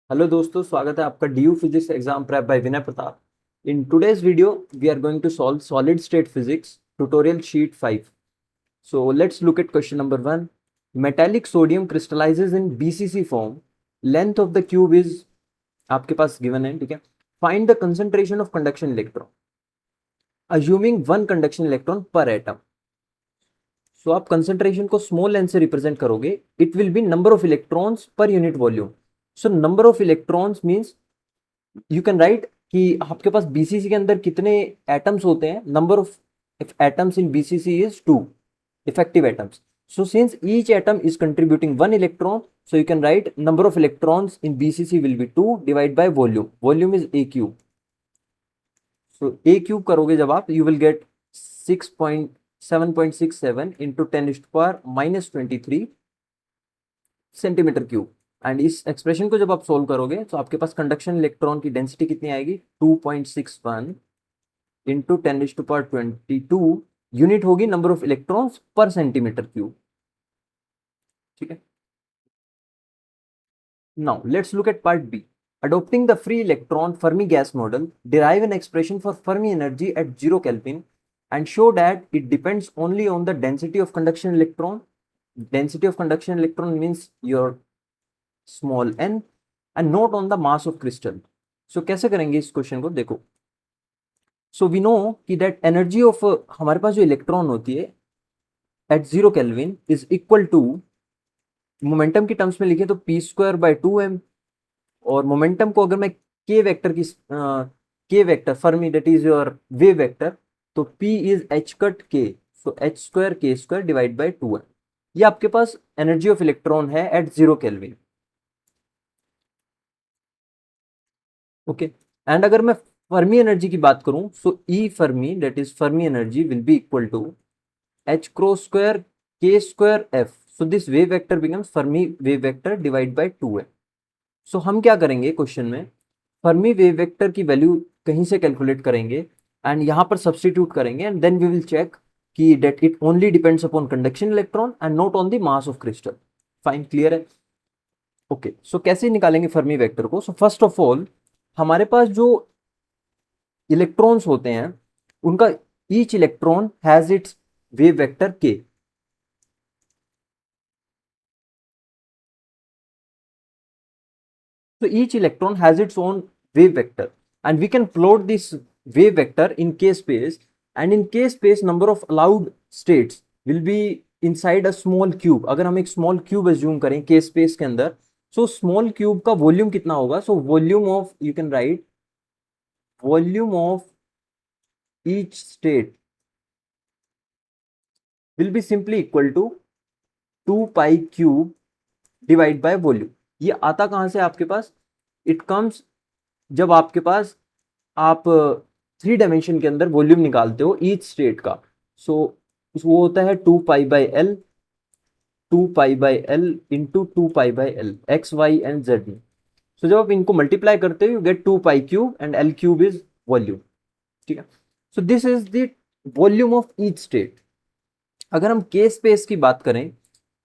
Hello दोस्तों, स्वागत है आपका D U physics exam prep by Vinay Pratap. In today's video we are going to solve solid state physics tutorial sheet 5. So let's look at question number 1. Metallic sodium crystallizes in BCC form. Length of the cube is आपके पास given है, ठीक है. Find the concentration of conduction electron assuming one conduction electron per atom. So आप concentration को small n से represent करोगे. It will B number of electrons per unit volume. So number of electrons means you can right कि आपके पास BCC के अंदर कितने atoms होते हैं. Number of atoms in BCC is 2 effective atoms. So since each atom is contributing one electron, so you can write number of electrons in BCC will be 2 divided by volume. Volume is A cube. So A cube करोगे जब आप, you will get 7.67 into 10 to the power minus 23 centimetre cube. And इस expression को जब आप solve करोगे तो आपके पास कंडक्शन इलेक्ट्रॉन की डेंसिटी कितनी आएगी, 2.61 इंटू 10⁻²2 यूनिट होगी number of electrons per centimetre cube. ठीक है. Now let's look at part B. Adopting the free electron Fermi gas model, derive an expression for Fermi energy at 0 Kelvin and show that it depends only on the density of conduction electron. Density of conduction electron means your small n and not on the mass of crystal. So कैसे करेंगे इस question को, देखो. So we know कि that energy of हमारे पास जो electron होती है at 0 kelvin is equal to, momentum की टर्म्स में लिखे तो p²/2m. और मोमेंटम को अगर मैं के वेक्टर की k vector Fermi that is your wave vector, तो p is h cut k, so h² k² divide by 2m. ये आपके पास एनर्जी ऑफ इलेक्ट्रॉन है एट 0 केल्विन. ओके. एंड अगर मैं फर्मी एनर्जी की बात करूं, so E Fermi that is Fermi energy will be equal to h² k² f. So this wave vector becomes Fermi wave vector divide by 2m. So हम क्या करेंगे question में, Fermi wave vector की value कहीं से calculate करेंगे and यहां पर सब्सटीट्यूट करेंगे and then we will check कि that it only depends upon conduction electron and not on the mass of crystal. Fine, clear है. ओके. सो कैसे निकालेंगे फर्मी वेक्टर को. सो फर्स्ट ऑफ ऑल हमारे पास जो इलेक्ट्रॉन्स होते हैं उनका each electron has its wave vector के. So each electron has its own wave vector and we can plot this wave vector in k space, and in k space number of allowed states will be inside a small cube. अगर हम एक small cube assume करें k space के अंदर, so small cube का volume कितना होगा, so volume of, you can write volume of each state will be simply equal to 2 pi cube divide by volume. ये आता कहां से आपके पास, इट कम्स जब आपके पास आप 3 डायमेंशन के अंदर वॉल्यूम निकालते हो ईच स्टेट का. सो वो होता है 2 pi by L, 2 pi by L into 2 pi by L X Y and Z में. सो जब आप इनको मल्टीप्लाई करते हो you get 2 pi cube and L cube is volume. ठीक है. So this is the volume of each state. अगर हम के स्पेस की बात करें,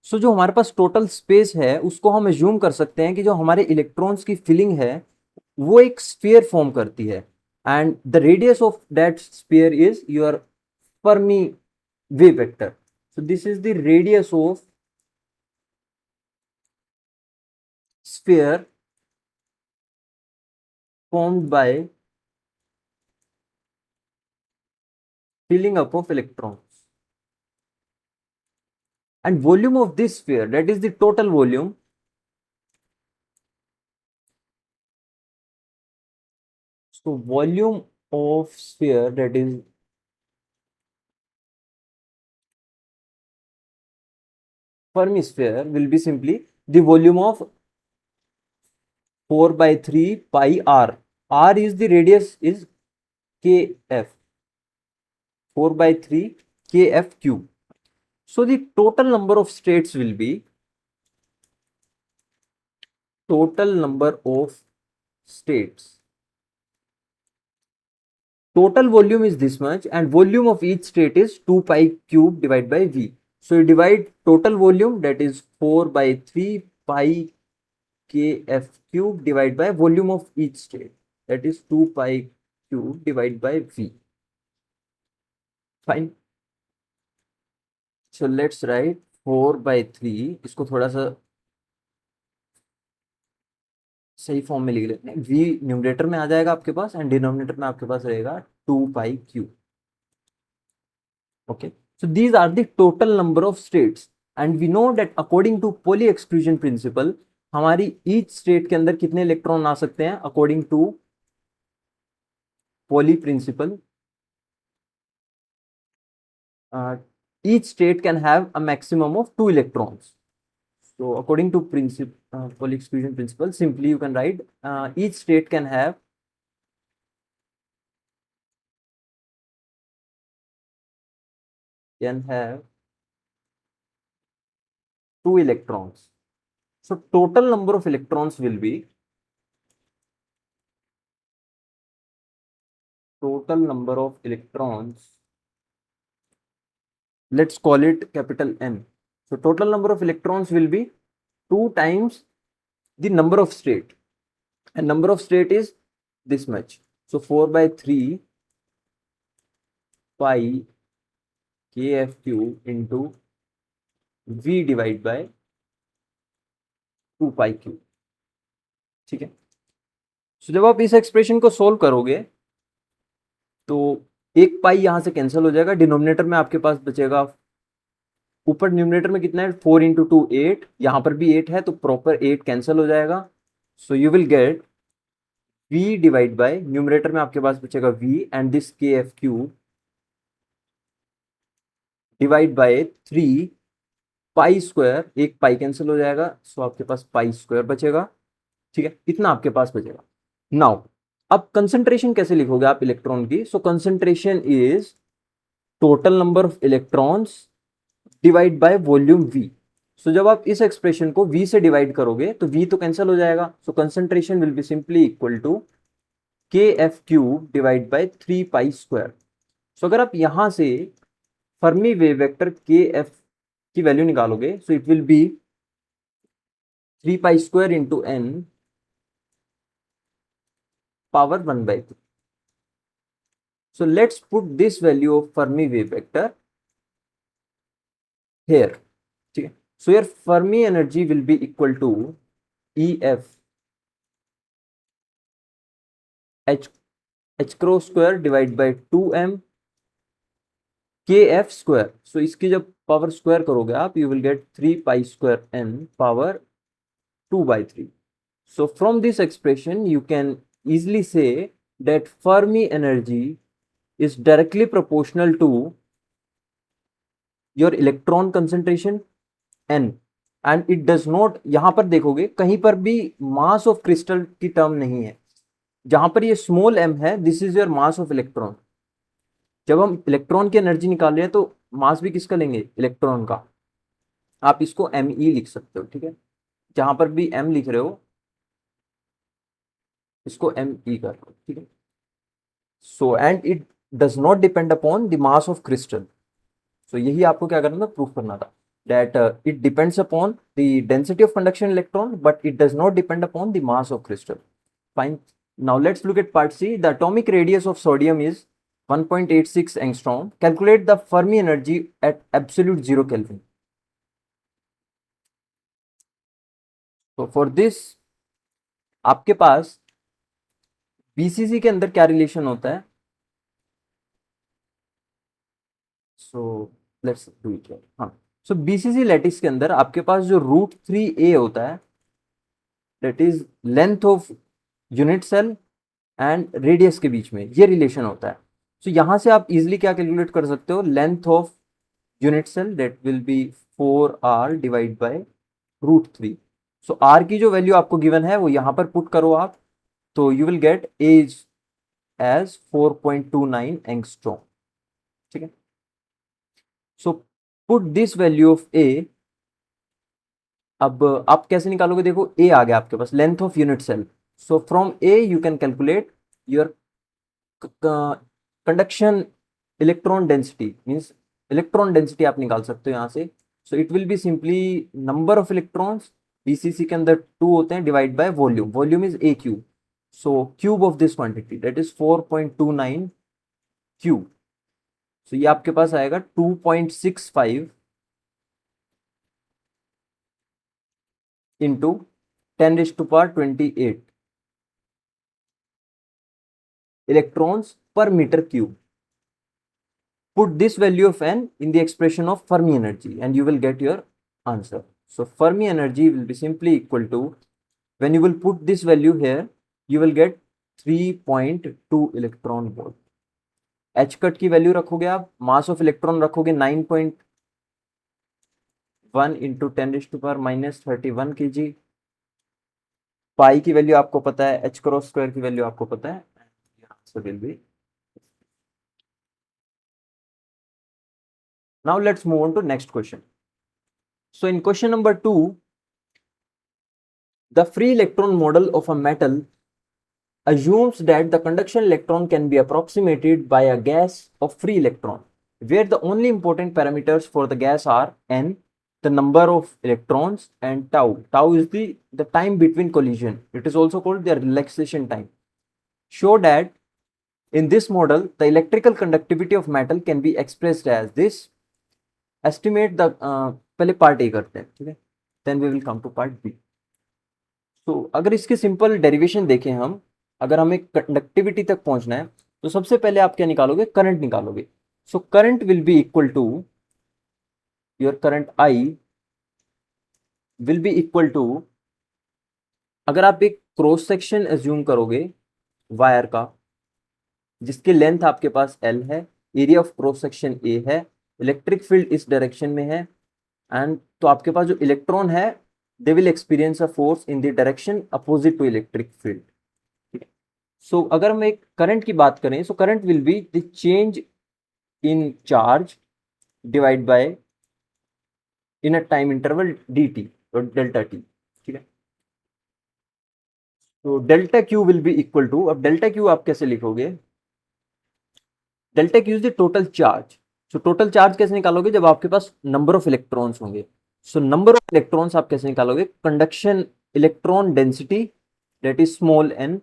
सो जो हमारे पास टोटल स्पेस है उसको हम एज्यूम कर सकते हैं कि जो हमारे इलेक्ट्रॉन्स की फिलिंग है वो एक स्फीयर फॉर्म करती है and the radius of that sphere is your Fermi wave vector. So this is the radius of sphere formed by filling up of electrons, and volume of this sphere, that is the total volume, so volume of sphere, that is Fermi sphere, will be simply the volume of 4 by 3 pi r. R is the radius is kf, 4 by 3 kf cube. So the total number of states will be, total number of states, total volume is this much and volume of each state is 2 pi cube divided by v. So you divide total volume, that is 4 by 3 pi kf cube divided by volume of each state, that is 2 pi cube divided by v. Fine. So let's write 4/3, इसको थोड़ा सा सही form में लिख लेते हैं। v numerator में आ जाएगा आपके पास एंड डिनोमिनेटर में आपके पास रहेगा 2 pi cube. Okay, so these are the total number of states and we know that according to Pauli exclusion principle हमारी each state के अंदर कितने इलेक्ट्रॉन आ सकते हैं according to Pauli principle. Each state can have a maximum of 2 electrons. So according to Pauli exclusion principle, simply you can write each state can have two electrons. So total number of electrons will be total number of electrons. Let's call it capital N. So total number of electrons will be 2 times the number of state, and number of state is this much. So 4/3 pi kf cube into v divided by 2 pi cube. ठीक है. So जब आप इस expression को solve करोगे तो एक पाई यहां से कैंसिल हो जाएगा, डिनोमिनेटर में आपके पास बचेगा, ऊपर न्यूमरेटर में कितना है 4 इंटू 2 8, यहां पर भी 8 है तो प्रॉपर 8 कैंसिल हो जाएगा. So you will gate v divide by, numerator में आपके पास बचेगा v एंड दिस के f cube divide by 3 pi square, एक पाई कैंसिल हो जाएगा सो आपके पास पाई स्क्वायर बचेगा. ठीक है, इतना आपके पास बचेगा. नाउ अब कंसंट्रेशन कैसे लिखोगे आप इलेक्ट्रॉन की? So concentration is total number of electrons divide by volume v. So जब आप इस एक्सप्रेशन को v से डिवाइड करोगे तो v तो कैंसिल हो जाएगा. So concentration will be simply equal to k f cube divide by 3 pi square. So अगर आप यहां से Fermi wave vector k f की वैल्यू निकालोगे so it will be 3 pi square into n power 1/2. So let's put this value of Fermi wave vector here. Okay. So your Fermi energy will be equal to EF h cross square divided by 2m kf square. So इसकी जब power square करोगे आप you will get 3 pi square n power 2/3. So from this expression you can easily say that Fermi energy is directly proportional to your electron concentration n and it does not, यहां पर देखोगे कहीं पर भी मास of crystal की term नहीं है. जहां पर ये स्मॉल m है this is your mass of electron. जब हम इलेक्ट्रॉन की एनर्जी निकाल रहे हैं तो मास भी किसका लेंगे? इलेक्ट्रॉन का. आप इसको me लिख सकते हो. ठीक है, जहां पर भी m लिख रहे हो इसको me कर लो. ठीक है. So and it does not depend upon the mass of crystal. So यही आपको क्या करना था? प्रूफ करना था that it depends upon the density of conduction electron but it does not depend upon the mass of crystal. Fine. Now let's look at part C. The atomic radius of sodium is 1.86 angstrom. Calculate the Fermi energy at absolute 0 Kelvin. So for this आपके पास BCC के अंदर क्या relation होता है? So let's do it here. हाँ, सो BCC lattice के अंदर आपके पास जो √3a होता है that is length of unit cell and radius के बीच में ये रिलेशन होता है. सो यहां से आप इजिली क्या कैलकुलेट कर सकते हो? Length of unit cell that will be 4r divide by √3. So r की जो वैल्यू आपको गिवन है वो यहां पर पुट करो आप, तो you will get as as 4.29 angstrom. ठीक है. So put this value of a. अब आप कैसे निकालोगे? देखो a आ गया आपके पास, length of unit cell. So from a you can calculate your conduction electron density, means electron density आप निकाल सकते हो यहां से. So it will be simply number of electrons ECC के अंदर 2 होते हैं, divide by volume, volume is a cube, so cube of this quantity that is 4.29 cube, so ये आपके पास आएगा 2.65 into 10⁻28 electrons per meter cube. Put this value of n in the expression of Fermi energy and you will get your answer. So Fermi energy will be simply equal to, when you will put this value here, you will get 3.2 electron volt. H cut की value रखोगे आप, mass of electron रखोगे 9.1 into 10⁻⁻31 kg, पाई की value आपको पता है, h cross square की value आपको पता है, answer will be. Now let's move on to next question. So in question number 2, the free electron model of a metal assumes that the conduction electron can be approximated by a gas of free electron, where the only important parameters for the gas are n, the number of electrons, and tau. Tau is the time between collision. It is also called the relaxation time. Show that in this model, the electrical conductivity of metal can be expressed as this. Estimate the पहले part A करते हैं, ठीक है, then we will come to part B. तो अगर इसके simple derivation देखें हम, अगर हमें कंडक्टिविटी तक पहुंचना है तो सबसे पहले आप क्या निकालोगे, करंट निकालोगे. So current will be equal to, your current I will be equal to, अगर आप एक क्रॉस सेक्शन एज्यूम करोगे वायर का, जिसकी लेंथ आपके पास L है, area of cross section A है, इलेक्ट्रिक फील्ड इस डायरेक्शन में है, एंड तो आपके पास जो इलेक्ट्रॉन है they will experience a force in the direction opposite to electric field. ठीक है, सो अगर हम एक करंट की बात करें, so current will be the change in charge divide by in a time interval dt और डेल्टा टी. ठीक है, तो delta q will be equal to, अब डेल्टा क्यू आप कैसे लिखोगे, delta q is the total charge. So total charge कैसे निकालोगे, जब आपके पास नंबर ऑफ इलेक्ट्रॉन्स होंगे. सो नंबर ऑफ इलेक्ट्रॉन्स आप कैसे निकालोगे, conduction electron density that is small n.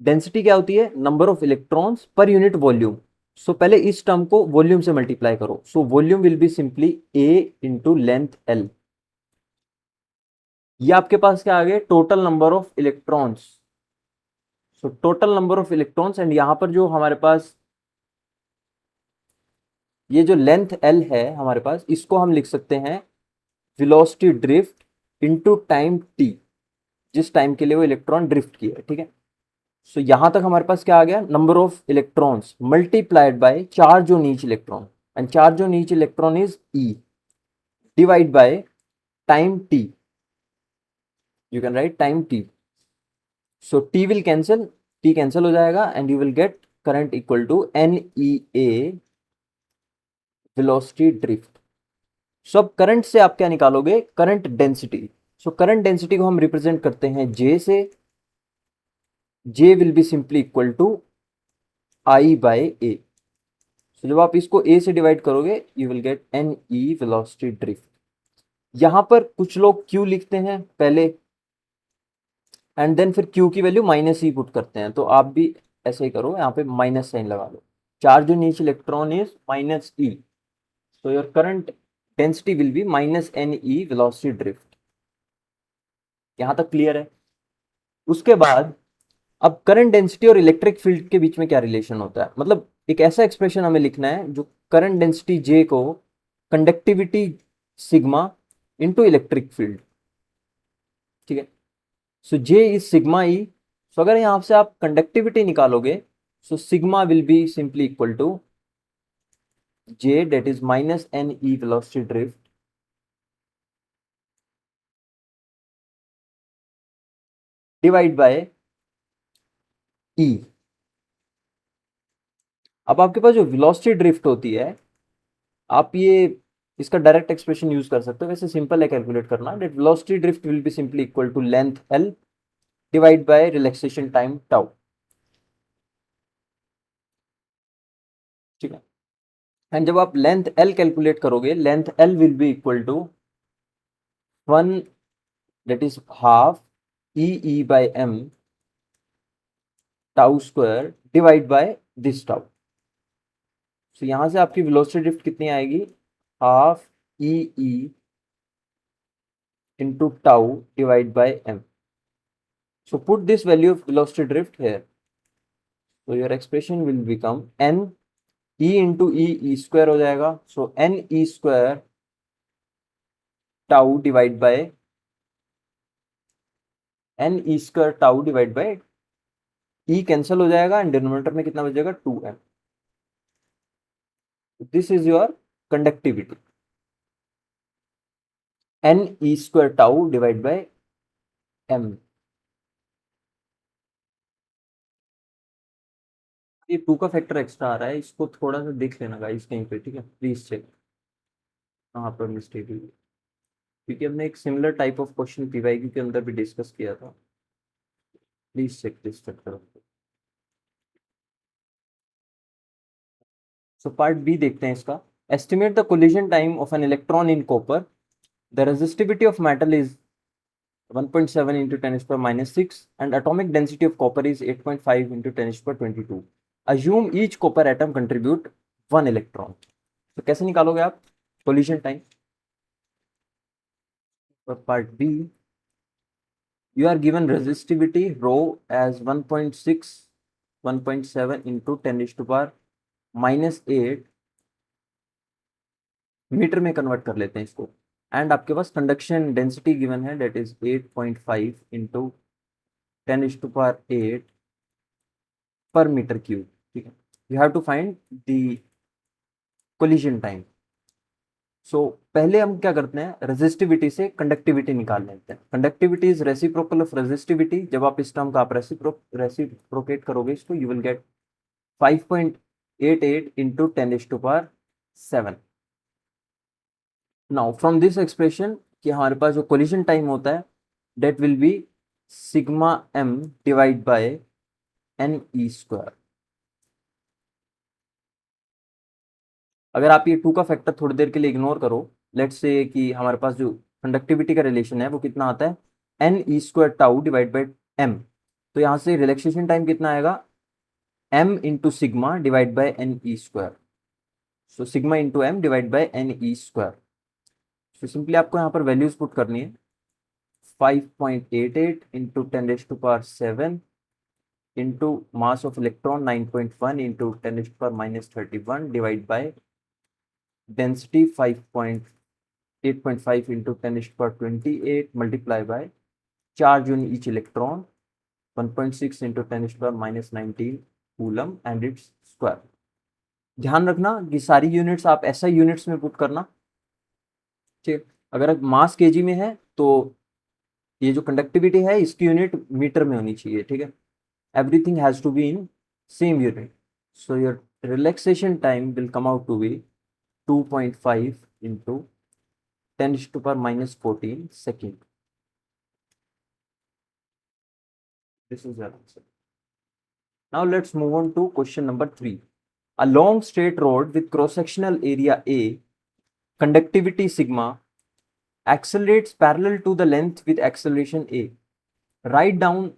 Density क्या होती है, number of electrons per unit volume. So पहले इस टर्म को वॉल्यूम से मल्टीप्लाई करो, so volume will be simply a into length l. ये आपके पास क्या आ गया, total number of electrons. So total number of electrons, and यहां पर जो हमारे पास ये जो लेंथ L है हमारे पास, इसको हम लिख सकते हैं velocity drift into time t, जिस टाइम के लिए वो इलेक्ट्रॉन ड्रिफ्ट किया है. ठीक है, सो यहां तक हमारे पास क्या आ गया, number of electrons multiplied by charge on each electron, and charge on each electron is E, divide by time t. You can write time t. So t will cancel, t cancel हो जाएगा, and you will get current equal to NEA velocity drift. So अब current से आप क्या निकालोगे, current density. So current density को हम represent करते हैं J से. J will be simply equal to I by A. So जब आप इसको A से डिवाइड करोगे you will get NE velocity drift. यहां पर कुछ लोग Q लिखते हैं पहले, एंड देन फिर Q की वैल्यू -E पुट करते हैं, तो आप भी ऐसे ही करो, यहाँ पे माइनस साइन लगा लो. Charge on each electron is -E, so your current density will be -NE velocity drift. यहां तक क्लियर है. उसके बाद अब करंट डेंसिटी और इलेक्ट्रिक फील्ड के बीच में क्या रिलेशन होता है, मतलब एक ऐसा एक्सप्रेशन हमें लिखना है जो करंट डेंसिटी J को conductivity sigma into electric field. ठीक है, so J is sigma E. So अगर यहां से आप कंडक्टिविटी निकालोगे, so sigma will be simply equal to J that is -NE velocity drift divide by E. अब आपके पास जो वेलोसिटी ड्रिफ्ट होती है, आप ये इसका डायरेक्ट एक्सप्रेशन यूज कर सकते हो, वैसे सिंपल है कैलकुलेट करना. That velocity drift will be simply equal to length L divide by relaxation time tau. ठीक है, एंड जब आप लेंथ L कैलकुलेट करोगे, length L will be equal to 1 that is half E by m tau square divide by this tau. So यहां से आपकी velocity drift कितनी आएगी, half E into tau divided by m. So put this value of velocity drift here. So your expression will become n e into e square हो जाएगा. So n e square tau divided by n e square tau divided by e cancel हो जाएगा and denominator में कितना बचेगा 2m. This is your conductivity, n e square tau divided by m. ये 2 का factor extra आ रहा है, इसको थोड़ा सा देख लेना गाइस कहीं पे, ठीक है, प्लीज चेक कहाँ पर मिस्टेक हुई, क्योंकि हमने एक similar type of question PYQ के अंदर भी डिस्कस किया था. Please check this factor. So part B देखते हैं इसका. Estimate the collision time of an electron in copper. The resistivity of metal is 1.7 into 10 to the minus 6 and atomic density of copper is 8.5 into 10 to the 22. Assume each copper atom contribute 1 electron. तो कैसे निकालोगे आप collision time? For part B, you are given resistivity rho as 1.6, 1.7 into 10 to the power minus 8 metre में convert कर लेते हैं इसको. And आपके पास कंडक्शन डेंसिटी गिवन है, that is 8.5 into 10 to the power 8 पर मीटर क्यूब. ठीक है, you have to find the collision time. So पहले हम क्या करते हैं, रेजिस्टिविटी से कंडक्टिविटी निकाल लेते हैं. Conductivity is reciprocal of resistivity. जब आप इस टर्म का आप रेसिप्रोकेट करोगे इसको, you will get 5.88 into 10 to the power 7. Now from this expression कि हमारे पास जो कोलिजन टाइम होता है that will be sigma m divide by n e square. अगर आप ये 2 का फैक्टर थोड़ी देर के लिए इग्नोर करो, लेट्स से कि हमारे पास जो कंडक्टिविटी का रिलेशन है वो कितना आता है, n e square tau divide by m. तो यहाँ से रिलैक्सेशन टाइम कितना आएगा, m into sigma divide by n e square. So sigma into m divide by n e square. तो सिंपली आपको यहाँ पर वैल्यूज पुट करनी है. 5.88 into 10 to the power 7 into mass of electron 9.1 into 10 to the power minus 31 divide by density 8.5 into 10 to the power 28 multiply by charge on each electron 1.6 into 10 to the power minus 19 coulomb and its square. ध्यान रखना कि सारी units आप ऐसा units में put करना. ठीक, अगर मास केजी में है तो ये जो कंडक्टिविटी है इसकी यूनिट मीटर में होनी चाहिए. ठीक है, everything has to be in same unit. So your relaxation time will come out to be 2.5 into 10 to the power minus 14 second. This is your answer. Now let's move on to question number 3. A long straight road with cross-sectional area A, conductivity sigma, accelerates parallel to the length with acceleration A. Write down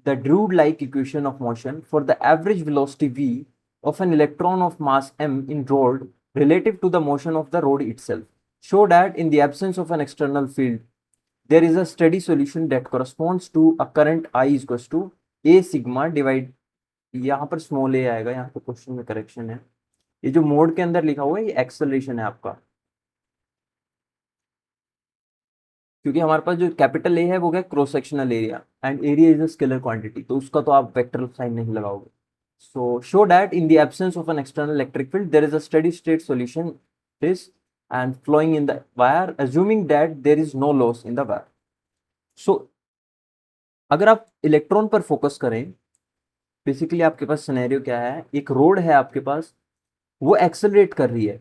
the Drude-like equation of motion for the average velocity v of an electron of mass m in rod relative to the motion of the rod itself. Show that in the absence of an external field, there is a steady solution that corresponds to a current I is equals to a sigma divide. यहाँ पर small a आएगा, यहाँ पे question में correction है. ये जो mode के अंदर लिखा हुआ है ये एक्सेलरेशन है आपका, क्योंकि हमारे पास जो कैपिटल ए है वो क्या, cross sectional area, and area is a scalar quantity, तो उसका तो आप वेक्टर साइन नहीं लगाओगे. So show that in the absence of an external electric field there is a steady state solution this and flowing in the wire assuming that there is no loss in the wire. So अगर आप electron पर focus करें, basically आपके पास scenario क्या है, एक road है आपके पास, वो एक्सेलरेट कर रही है,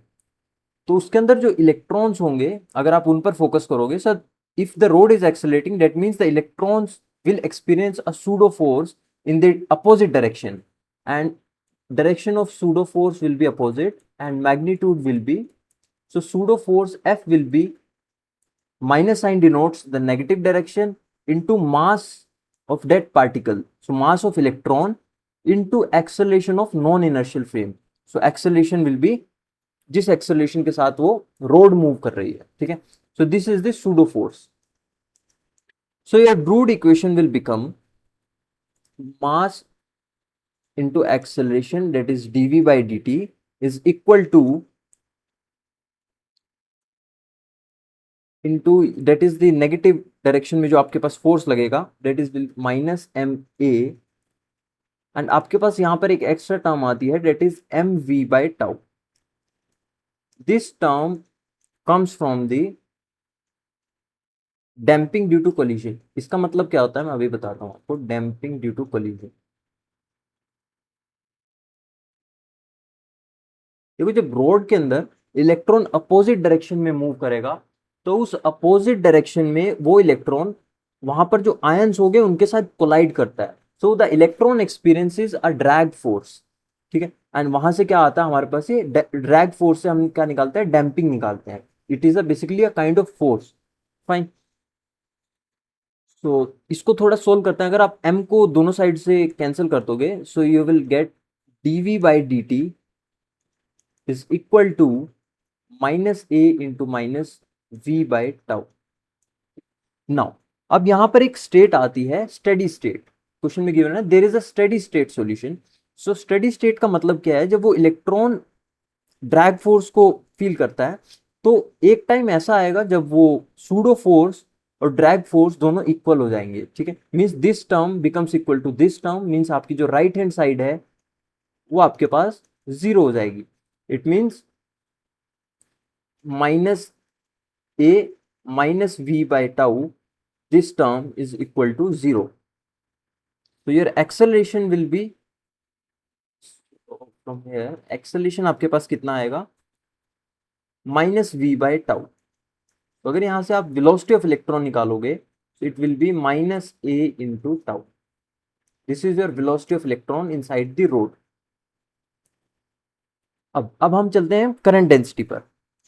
तो उसके अंदर जो इलेक्ट्रॉन्स होंगे अगर आप उन पर फोकस करोगे, sir if the road is accelerating, that means the electrons will experience a pseudo force in the opposite direction, and direction of pseudo force will be opposite and magnitude will be, so pseudo force F will be minus sign denotes the negative direction into mass of that particle. So mass of electron into acceleration of non inertial frame. So acceleration will be जिस acceleration के साथ वो road move कर रही है, ठीक है. So this is the pseudo force. So your Drude equation will become mass into acceleration, that is dv by dt, is equal to into that is the negative direction में जो आपके पास force लगेगा, that is minus ma, and आपके पास यहाँ पर एक extra term आती है, that is mv by tau. This term comes from the damping due to collision. इसका मतलब क्या होता है मैं अभी बताता हूँ आपको. डैम्पिंग ड्यू टू कोलिजन, देखो जब रोड के अंदर इलेक्ट्रॉन अपोजिट डायरेक्शन में मूव करेगा तो उस अपोजिट डायरेक्शन में वो इलेक्ट्रॉन वहां पर जो आयंस हो गए उनके साथ कोलाइड करता है. So the electron experiences a drag force, ठीक है. एंड वहां से क्या आता है हमारे पास, ये ड्रैग फोर्स से हम क्या निकालते हैं, डैम्पिंग निकालते हैं. It is a basically a kind of force. Fine. तो इसको थोड़ा सोल्व करते हैं. अगर आप m को दोनों साइड से कैंसिल कर दोगे, so you will gate dv by dt is equal to minus a into minus v by tau. नाउ अब यहां पर एक स्टेट आती है, स्टेडी स्टेट. क्वेश्चन में गिवन है there is a steady state solution. So steady state का मतलब क्या है, जब वो इलेक्ट्रॉन ड्रैग फोर्स को फील करता है तो एक टाइम ऐसा आएगा जब वो सूडो फोर्स और ड्रैग फोर्स दोनों इक्वल हो जाएंगे, ठीक है. Means this term becomes equal to this term, means आपकी जो राइट हैंड साइड है वो आपके पास जीरो हो जाएगी. It means minus a minus v by tau, this term is equal to 0. So your acceleration will be from here, acceleration आपके पास कितना आएगा, माइनस v by tau. तो अगर यहां से आप velocity of electron निकालोगे तो it will be minus a into tau. This is your velocity of electron inside the rod. अब हम चलते हैं करंट डेंसिटी पर.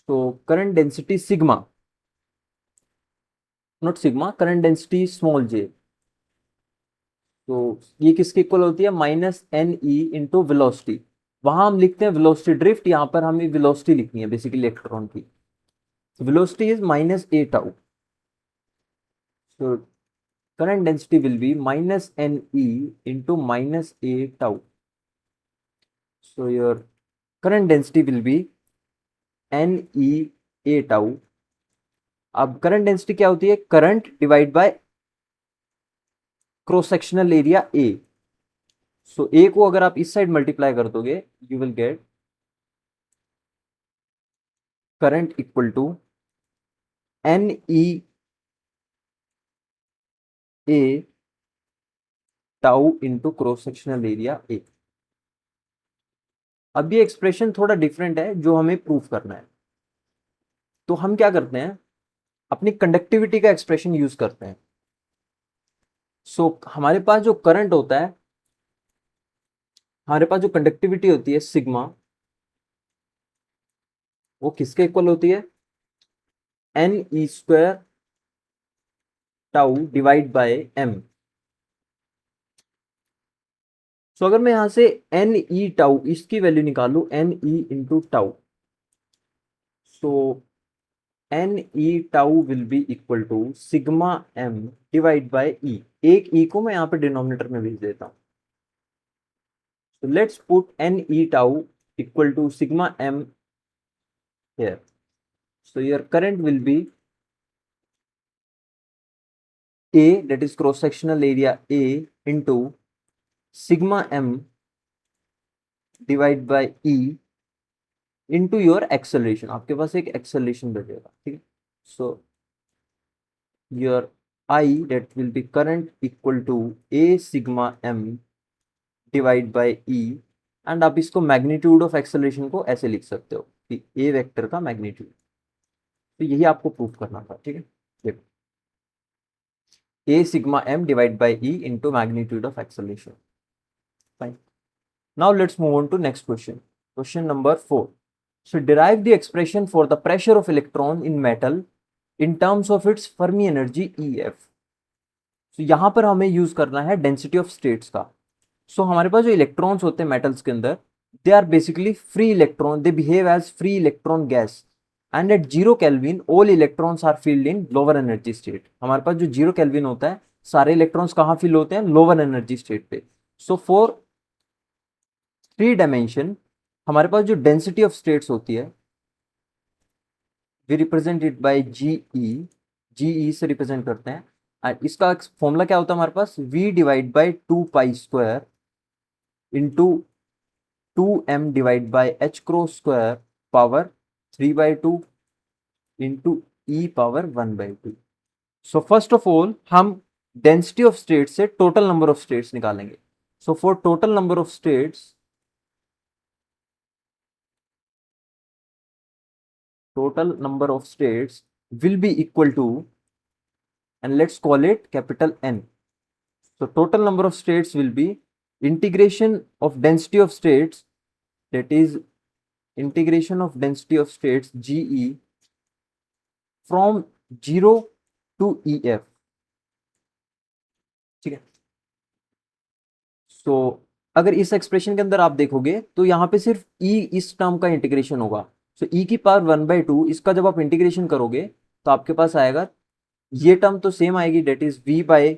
तो current density sigma, not sigma, current density small J. तो ये किसके इक्वल होती है, minus N E into velocity. वहां हम लिखते हैं वेलोसिटी ड्रिफ्ट, यहां पर हमें वेलोसिटी लिखनी है बेसिकली इलेक्ट्रॉन की. Velocity is minus A tau. So current density will be minus N E into minus A tau. So your current density will be N E A tau. अब current density क्या होती है, current divide by cross sectional area A. So A को अगर आप इस side multiply कर दोगे you will get current equal to N E A tau into cross sectional area ए. अब ये एक्सप्रेशन थोड़ा डिफरेंट है जो हमें प्रूफ करना है. तो हम क्या करते हैं, अपनी कंडक्टिविटी का एक्सप्रेशन यूज करते हैं. सो हमारे पास जो करंट होता है, हमारे पास जो कंडक्टिविटी होती है सिग्मा, वो किसके इक्वल होती है, N E square tau divide by M. So अगर मैं यहां से एन ई टाउ इसकी वैल्यू निकालू, N E into tau, so N E tau will be equal to sigma M divide by E. एक ई को मैं यहां पे डिनोमिनेटर में भेज देता हूं. So let's put n e tau equal to sigma m here. So your current will be A, that is cross sectional area A into sigma m divide by E into your acceleration. आपके पास एक acceleration बचेगा, ठीक है. So your I, that will be current equal to A sigma m divide by E. And आप इसको magnitude of acceleration को ऐसे लिख सकते हो कि ए वेक्टर का मैग्नीट्यूड. तो यही आपको प्रूफ करना था, ठीक है. देखो a sigma m divided by e into magnitude of acceleration. Fine. Now let's move on to next question. Question number 4. So derive the expression for the pressure of electron in metal in terms of its Fermi energy EF। तो यहाँ पर हमें use करना है density of states का। सो हमारे पास जो इलेक्ट्रॉन्स होते हैं मेटल्स के अंदर, they are basically free electron, they behave as free electron gas, and at 0 kelvin all electrons are filled in lower energy state. हमारे पास जो 0 केल्विन होता है, सारे इलेक्ट्रॉन्स कहाँ फील होते हैं? लोअर एनर्जी स्टेट पे। सो फॉर 3 डायमेंशन हमारे पास जो डेंसिटी ऑफ स्टेट्स होती है, we represent it by GE से रिप्रेजेंट करते हैं। एंड इसका फॉर्मूला क्या होता है हमारे पास? V divide by 2 pi square into 2m divide by h cross square power 3/2 into E power 1/2। So first of all हम डेंसिटी ऑफ स्टेट्स से टोटल नंबर ऑफ स्टेट्स निकालेंगे। So for total number of states, total number of states will be equal to, and let's call it capital N. So total number of states will be integration of density of states, that is integration of density of states GE from 0 to EF। ठीक है। सो अगर इस expression के अंदर आप देखोगे तो यहाँ पे सिर्फ E इस टर्म का इंटीग्रेशन होगा। सो E की पावर 1/2 इसका जब आप इंटीग्रेशन करोगे तो आपके पास आएगा, ये टर्म तो सेम आएगी, that is V by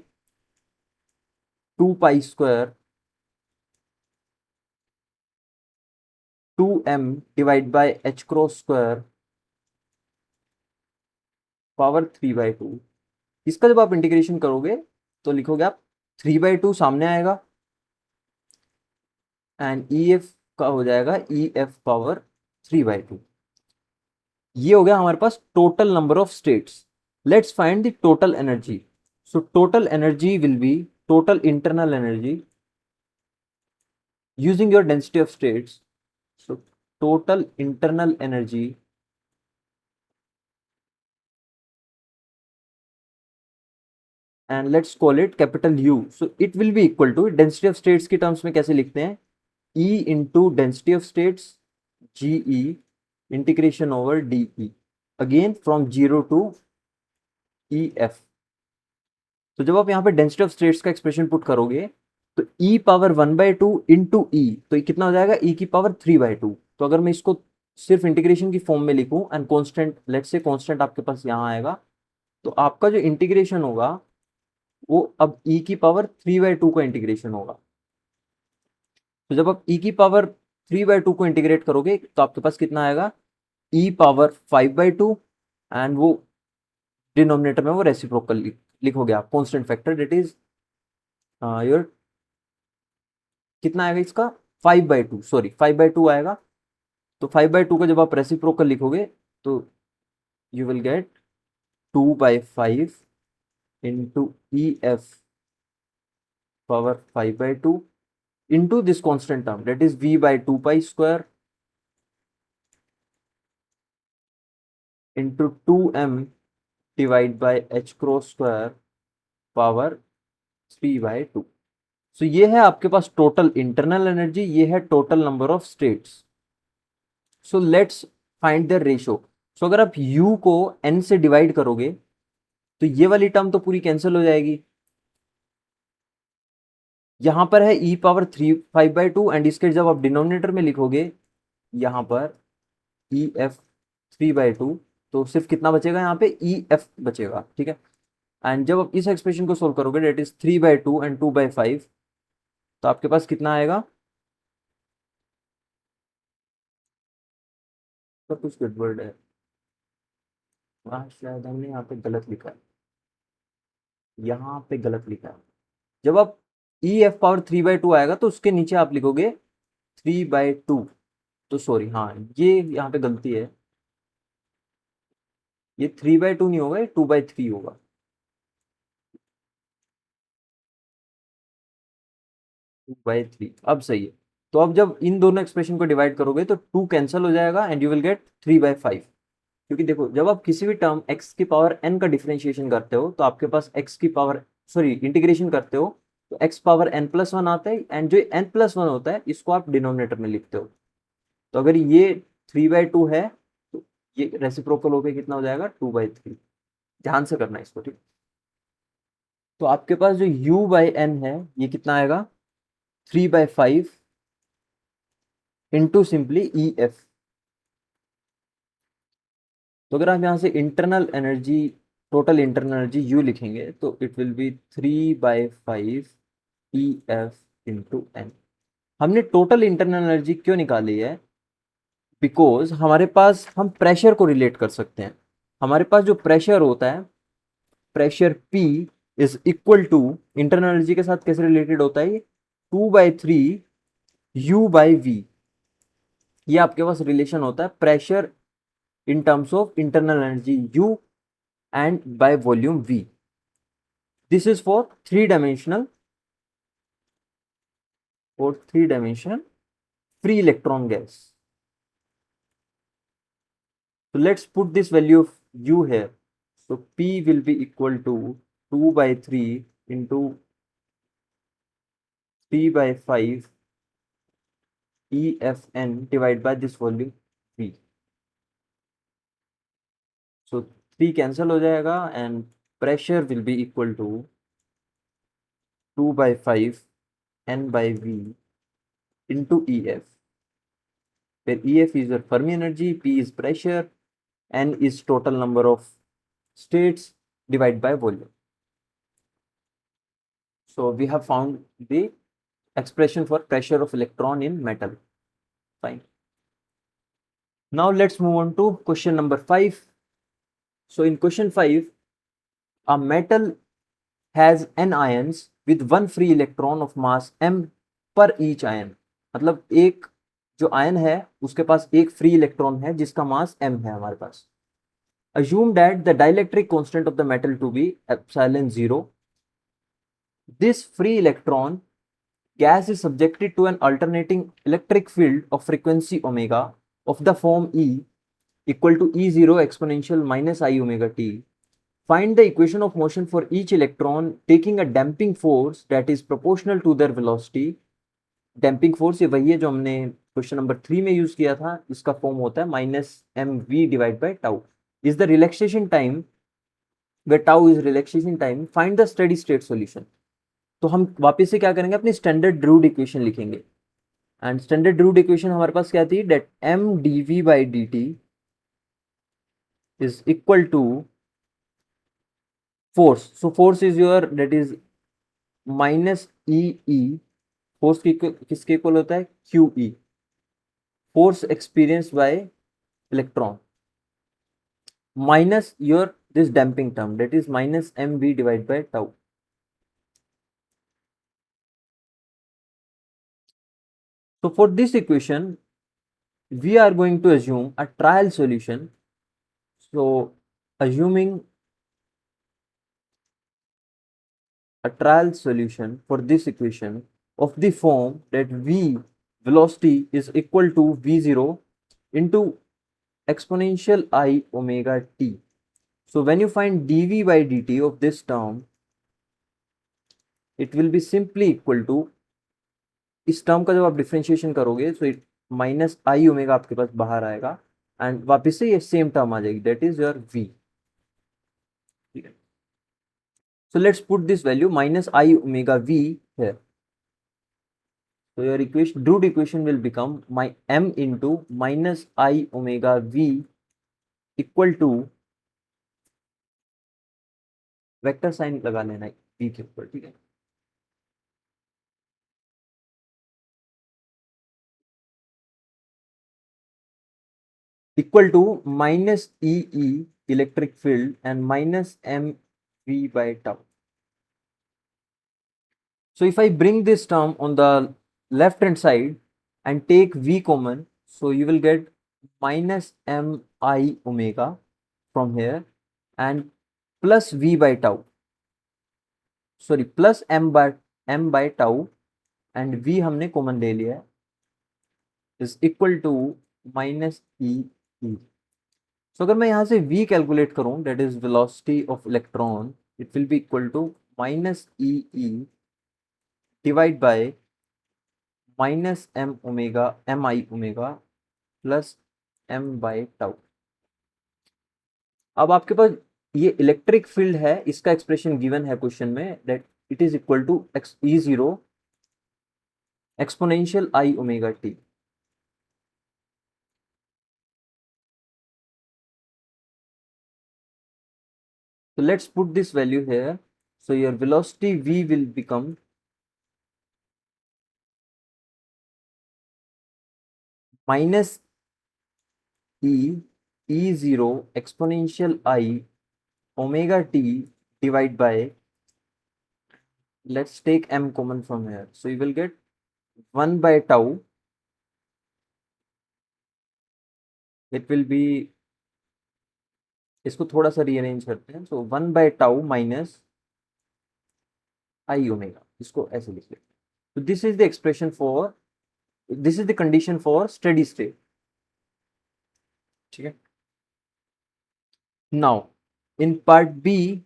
2 pi square 2m divide by h cross square power 3/2। इसका जब आप इंटीग्रेशन करोगे तो लिखोगे आप 3/2 सामने आएगा, एंड EF का हो जाएगा EF पावर 3/2। ये हो गया हमारे पास total number of states. Let's find the total energy. So total energy will be total internal energy using your density of states। So total internal energy and let's call it capital U। So it will be equal to, density of states की terms में कैसे लिखते हैं? E into density of states GE integration over DE, again from 0 to EF। तो जब आप यहाँ पे डेंसिटी ऑफ स्टेट्स का एक्सप्रेशन पुट करोगे तो E पावर 1/2 इंटू ई, तो कितना हो जाएगा? E की पावर 3/2। तो अगर मैं इसको सिर्फ इंटीग्रेशन की फॉर्म में लिखूं and constant, let's say constant आपके पास यहाँ आएगा, तो आपका जो इंटीग्रेशन होगा वो अब E की पावर 3/2 का इंटीग्रेशन होगा। तो जब आप E की पावर 3/2 को इंटीग्रेट करोगे तो आपके पास कितना आएगा? E पावर 5/2, एंड वो डिनोमिनेटर में वो रेसिप्रोकल लिखोगे आप, constant factor, that is your, कितना आएगा इसका? 5/2, सॉरी 5/2 आएगा। तो 5/2 का जब आप रेसिप्रोकल लिखोगे तो you will gate 2/5 into EF power 5/2 into this constant term, that is V by 2 pi square into 2m divide by h cross square power 3/2। So ये है आपके पास टोटल इंटरनल एनर्जी, ये है total number of states. So let's find the ratio. सो अगर आप u को n से डिवाइड करोगे तो ये वाली टर्म तो पूरी कैंसिल हो जाएगी। यहां पर है E पावर 5/2, एंड इसके जब आप डिनोमिनेटर में लिखोगे यहां पर EF 3/2, तो सिर्फ कितना बचेगा यहाँ पे? EF बचेगा। ठीक है। एंड जब आप इस एक्सप्रेशन को सोल्व करोगे, डेट इज 3/2 एंड 2/5, तो आपके पास कितना आएगा? तो कुछ गड़बड़ है वहाँ, शायद हमने यहाँ पे गलत लिखा है, यहाँ पे गलत लिखा है। जब आप EF पावर 3/2 आएगा तो उसके नीचे आप लिखोगे 3/2। तो सॉरी, हाँ ये यहाँ पे गलती है, ये 3/2 नहीं होगा, ये 2/3 होगा। 2/3 अब सही है। तो अब जब इन दोनों एक्सप्रेशन को डिवाइड करोगे तो 2 कैंसिल हो जाएगा एंड यू विल गेट 3/5। क्योंकि देखो, जब आप किसी भी टर्म x की पावर n का डिफरेंशिएशन करते हो तो आपके पास x की पावर, सॉरी इंटीग्रेशन करते हो तो x पावर n+1 आता है, एंड जो n+1 होता है इसको आप डिनोमिनेटर में लिखते हो। तो अगर ये 3/2 है तो ये रेसिप्रोकल होकर कितना हो जाएगा? 2/3। ध्यान से करना है इसको, ठीक। तो आपके पास जो u बाई एन है ये कितना आएगा, 3/5 इंटू सिंपली ई एफ। तो अगर आप यहाँ से internal energy, total internal energy U लिखेंगे तो it will be 3/5 E F into N. हमने टोटल इंटरनल एनर्जी क्यों निकाली है, बिकॉज हमारे पास हम प्रेशर को रिलेट कर सकते हैं। हमारे पास जो प्रेशर होता है, pressure P is equal to, internal energy के साथ कैसे रिलेटेड होता है ये, 2/3 U बाई वी। ये आपके पास रिलेशन होता है pressure in terms of internal energy U and by volume V. This is for three dimension free electron gas. So let's put this value of U here. So P will be equal to 2/3 into 3/5 EFN divided by this volume V. So 3 cancel हो जाएगा and pressure will be equal to 2/5 N by V into EF, where EF is your Fermi energy, P is pressure, N is total number of states divided by volume. So we have found the expression for pressure of electron in metal. Fine. Now let's move on to question number 5. So in question 5, a metal has n ions with one free electron of mass m per each ion. मतलब एक जो ion है उसके पास एक free electron है जिसका मास m है हमारे पास. Assume that the dielectric constant of the metal to be epsilon 0. This free electron gas is subjected to an alternating electric field of frequency omega of the form E equal to E0 exponential minus I omega t. Find the equation of motion for each electron taking a damping force that is proportional to their velocity. Damping force ये वही है जो हमने question number 3 में use किया था. इसका form होता है -mv divide by tau. Is the relaxation time, where tau is relaxation time, find the steady state solution. तो हम वापस से क्या करेंगे, अपनी स्टैंडर्ड ड्रूड इक्वेशन लिखेंगे. एंड स्टैंडर्ड ड्रूड इक्वेशन हमारे पास क्या थी, date m dv by dt is equal to force. So force is your, that is minus e. Force किसके इक्वल होता है, QE, force experience by electron, minus your this damping term, that is minus mv divided by tau. So for this equation we are going to assume a trial solution. So assuming a trial solution for this equation of the form that v, velocity, is equal to v0 into exponential I omega t. So when you find dv by dt of this term, it will be simply equal to, इस term का जब आप differentiation करोगे तो it minus I omega आपके पास बाहर आएगा and वापस से ये सेम टर्म आ जाएगी, दैट इज योर v. ठीक है. So let's put this value minus I omega v here. So your equation, Drude equation will become my m into minus I omega v equal to, vector sign लगा लेना v के ऊपर. ठीक है. Equal to minus EE electric field and minus mv by tau. So if I bring this term on the left hand side and take v common, so you will get minus mi omega from here and plus v by tau, sorry, plus m by tau, and v हमने common ले लिया है, is equal to minus e. So अगर मैं यहाँ से v calculate करूँ, that is velocity of electron, it will be equal to minus e divide by minus m omega, mi omega plus m by tau. अब आपके पास ये electric field है, इसका एक्सप्रेशन गिवन है क्वेश्चन में, that it is equal to E0 exponential I omega t. So let's put this value here. So your velocity V will become minus E0 exponential I omega t divided by, let's take m common from here. So you will get 1 by tau. It will be, इसको थोड़ा सा rearrange करते हैं. So 1 by tau minus I omega, इसको ऐसे लिख लेते हैं. तो this is the expression for, this is the condition for steady state. ठीक है. Now in part B,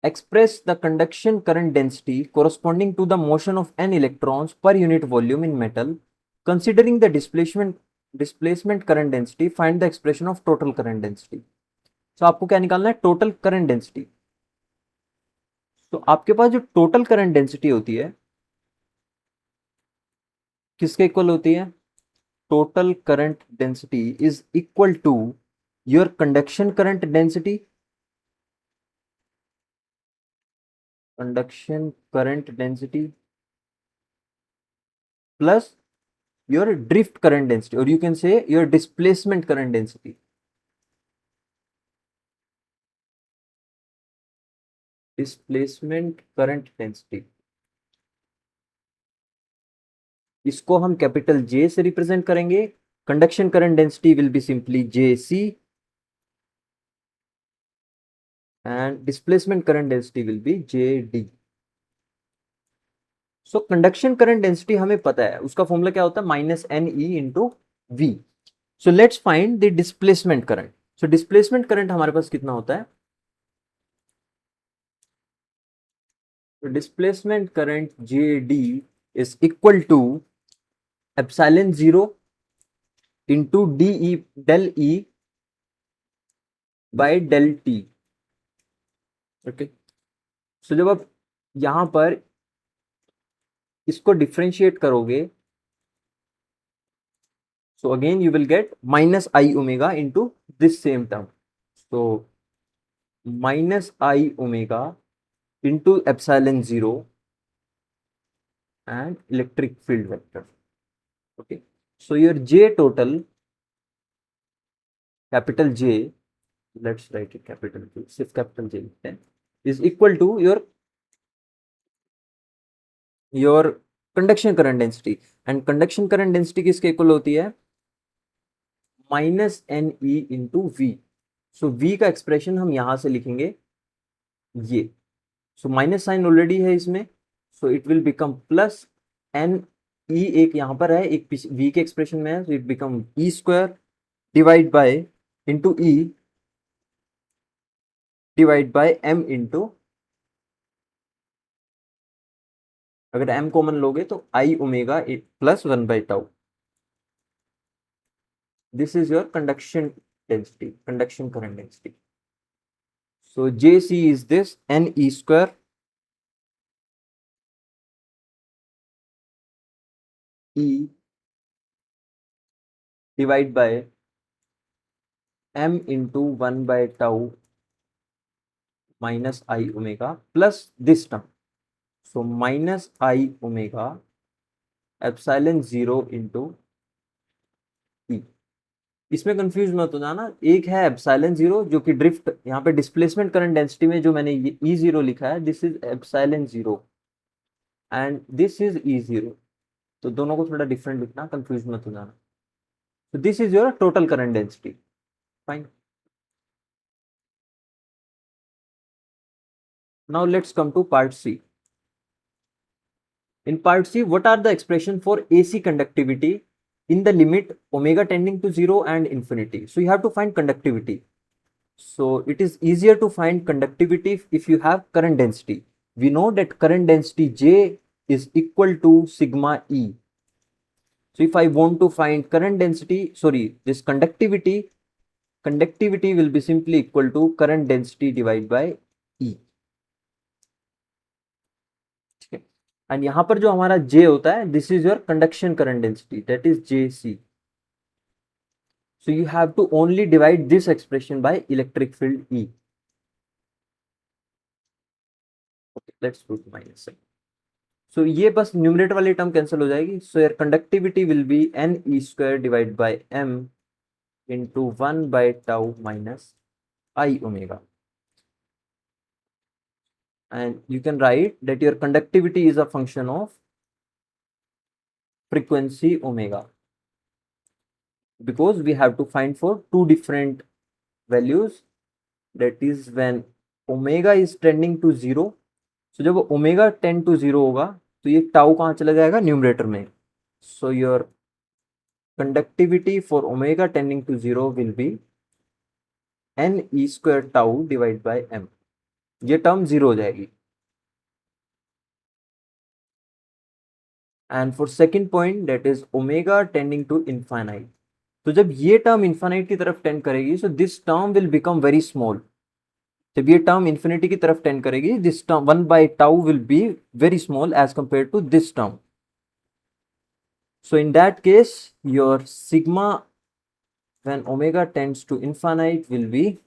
express the conduction current density corresponding to the motion of n electrons per unit volume in metal. Considering the displacement current density, find the expression of total current density. So आपको क्या निकालना है? Total current density. तो आपके पास जो total current density होती है, किसके इक्वल होती है? Total current density is equal to your conduction current density, conduction current density plus your drift current density, or you can say your displacement current density. Displacement current density, इसको हम capital J से represent करेंगे. Conduction current density will be simply JC and displacement current density will be JD. So conduction current density हमें पता है, उसका formula क्या होता है? Minus NE into V. So let's find the displacement current. So displacement current हमारे पास कितना होता है? Displacement current JD is equal to epsilon 0 into DE del E by del T. Okay. So जब आप यहां पर इसको डिफ्रेंशिएट करोगे, so again you will get minus I omega into this same term. So minus I omega into epsilon 0 and electric field vector. Okay, so your J total, capital J, let's write it capital J, सिर्फ capital J लिखते हैं, is equal to your conduction current density. and conduction current density किसके equal होती है? Minus NE into V. सो V का expression हम यहां से लिखेंगे ये. सो माइनस साइन ऑलरेडी है इसमें, सो it will become plus NE, एक यहां पर है, एक V के एक्सप्रेशन में है, so it become E square divide by into E divide by M into, अगर M कॉमन लोगे तो I omega plus 1 by tau. This is your conduction density, conduction current density. So JC is this NE square E divide by M into 1 by tau minus I omega plus this term. So minus I omega epsilon 0 into E. इसमें confuse मत हो जाना, एक है epsilon 0 जो कि drift, यहाँ पे डिस्प्लेसमेंट करंट डेंसिटी में जो मैंने ये E0 लिखा है, this is epsilon 0 and this is E0. तो दोनों को थोड़ा डिफरेंट लिखना, कंफ्यूज मत हो जाना. तो this is your total current density. Fine. Now let's come to part C. In part C, what are the expression for AC conductivity in the limit omega tending to 0 and infinity? So you have to find conductivity. So it is easier to find conductivity if you have current density. We know that current density J is equal to sigma E. So if I want to find current density, sorry, this conductivity will be simply equal to current density divided by E. ठीक है, and यहाँ पर जो हमारा J होता है, this is your conduction current density, that is JC. So you have to only divide this expression by electric field E. Okay, let's put minus sign. So ये बस न्यूमरेटर वाली टर्म कैंसिल हो जाएगी. So your conductivity will be NE square divided by M into 1 by tau minus I omega. And you can write that your conductivity is a function of frequency omega, because we have to find for two different values, that is when omega is tending to 0. So जब omega tend to 0 होगा तो ये tau कहाँ चला जाएगा, numerator में. So your conductivity for omega tending to 0 will be NE square tau divided by M. ये term 0 हो जाएगी. And for second point, that is omega tending to infinite. तो जब ये टर्म इन्फाइनाइट की तरफ टेंड करेगी, so this term will become very small. जब ये टर्म इन्फिनिटी की तरफ टेंड करेगी, this term 1 by tau will be very small as compared to this term. So in that case, your sigma when omega tends to infinite will be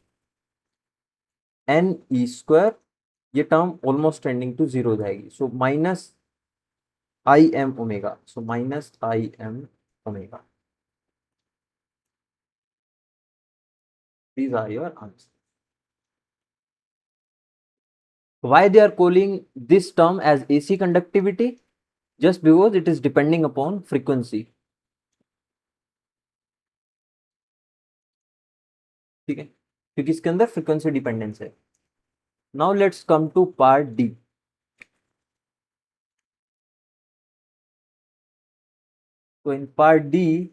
NE square. ये term almost tending to 0 हो जाएगी. So minus IM omega. So minus IM omega. These are your answers. Why they are calling this term as AC conductivity? Just because it is depending upon frequency. ठीक है, क्योंकि इसके अंदर frequency dependence है. Now let's come to part D. So in part D,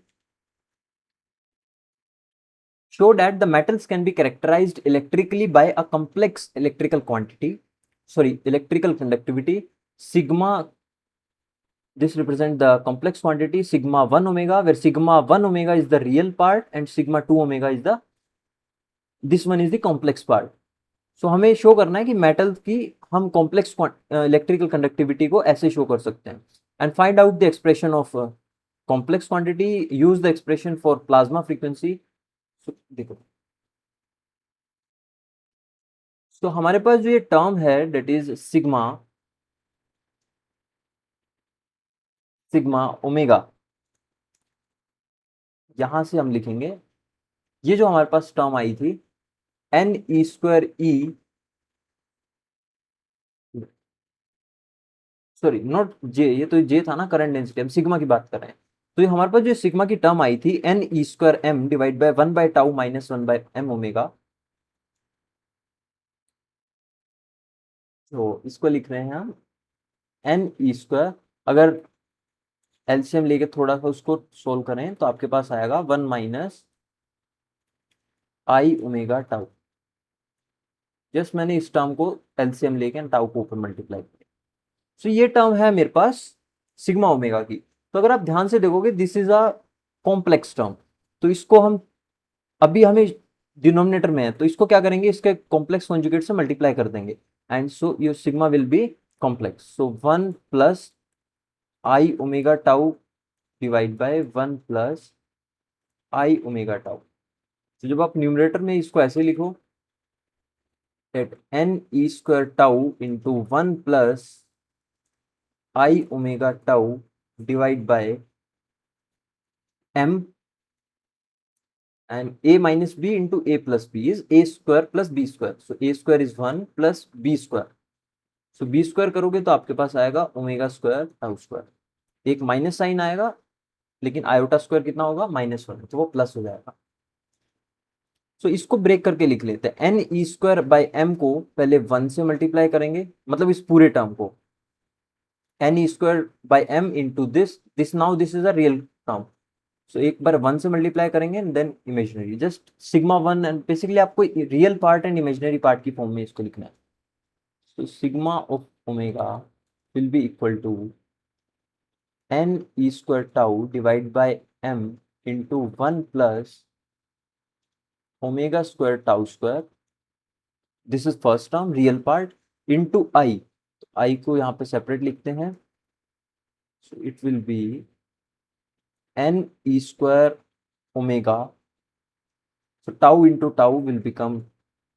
show that the metals can be characterized electrically by a complex electrical conductivity sigma. This represents the complex quantity sigma 1 omega, where sigma 1 omega is the real part and sigma 2 omega is the, this one is the complex part. So हमें show करना है कि metal की हम complex electrical conductivity को ऐसे show कर सकते हैं. And find out the expression of complex quantity, use the expression for plasma frequency. देखो, तो हमारे पास जो ये टर्म है दैट इज सिग्मा ओमेगा, यहां से हम लिखेंगे ये जो हमारे पास टर्म आई थी NE square E, sorry not J, ये तो J था ना करंट डेंसिटी, हम सिग्मा की बात कर रहे हैं. तो ये हमारे पास जो सिग्मा की टर्म आई थी NE square M divide by 1 by tau minus 1 by M omega. तो इसको लिख रहे हैं हम NE square. अगर एलसीएम लेके थोड़ा सा उसको सोल्व करें तो आपके पास आएगा 1 माइनस आई ओमेगा टाउ. जस्ट मैंने इस टर्म को एलसीएम लेके टाउ को ऊपर मल्टीप्लाई किया. सो ये टर्म है मेरे पास सिग्मा ओमेगा की. तो अगर आप ध्यान से देखोगे this is a complex term. तो इसको हम अभी हमें डिनोमिनेटर में है तो इसको क्या करेंगे, इसके कॉम्प्लेक्स कॉन्जुगेट से मल्टीप्लाई कर देंगे and so your sigma will B complex. So 1 plus I omega tau divide by 1 plus I omega tau. तो जब आप न्यूमरेटर में इसको ऐसे लिखो that NE square tau into 1 plus I omega tau divide by M, and A minus B into A plus B is A square plus B square. So A square is 1 plus B square. So B square करोगे तो आपके पास आएगा omega square tau square. एक minus sign आएगा लेकिन iota square कितना होगा, -1, तो वो प्लस हो जाएगा. सो इसको ब्रेक करके लिख लेते हैं. N E square by M को पहले 1 से मल्टीप्लाई करेंगे, मतलब इस पूरे टर्म को N E square by M into this now this is a real term. So एक बार 1 से मल्टीप्लाई करेंगे and then imaginary, just sigma 1, and basically आपको real part and imaginary part की फॉर्म में इसको लिखना है. So sigma of omega will be equal to n e square tau divided by m into 1 plus omega square tau square, this is first term real part, into I, तो आई को यहाँ पे separate लिखते हैं, सो it will B n e square omega, so tau into tau will become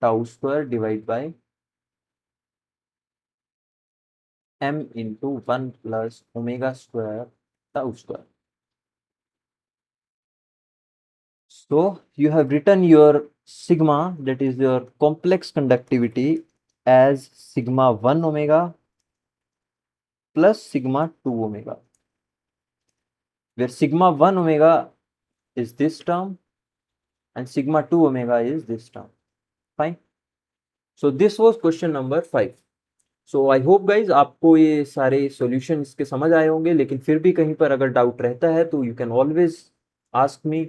tau square divided by m into 1 plus omega square tau square. So you have written your sigma, that is your complex conductivity, as sigma 1 omega plus sigma 2 omega, where sigma 1 omega is this term and sigma 2 omega is this term. Fine. So this was question number 5. So I hope guys आपको ये सारे solution इसके समझ आए होंगे, लेकिन फिर भी कहीं पर अगर डाउट रहता है तो यू कैन ऑलवेज आस्क मी,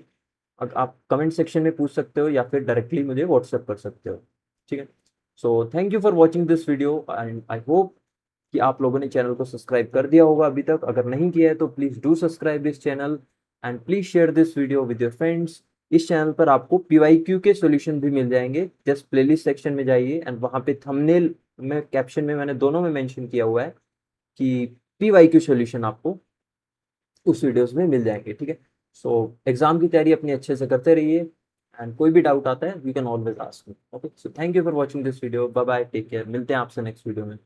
आप कमेंट सेक्शन में पूछ सकते हो या फिर डायरेक्टली मुझे व्हाट्सएप कर सकते हो, ठीक है। सो thank you for watching this video and I hope कि आप लोगों ने चैनल को सब्सक्राइब कर दिया होगा अभी तक। अगर नहीं किया है तो please do subscribe this channel and please share this video with your friends. इस चैनल पर आपको PYQ के सॉल्यूशन भी मिल जाएंगे, जस्ट प्लेलिस्ट सेक्शन में जाइए एंड वहाँ पे थंबनेल में, कैप्शन में, मैंने दोनों में मेंशन किया हुआ है कि PYQ सॉल्यूशन आपको उस वीडियोस में मिल जाएंगे, ठीक है। सो एग्जाम की तैयारी अपनी अच्छे से करते रहिए एंड कोई भी डाउट आता है you can always ask me. Okay, so thank you for watching this video, bye bye, take care, मिलते हैं आपसे नेक्स्ट वीडियो में।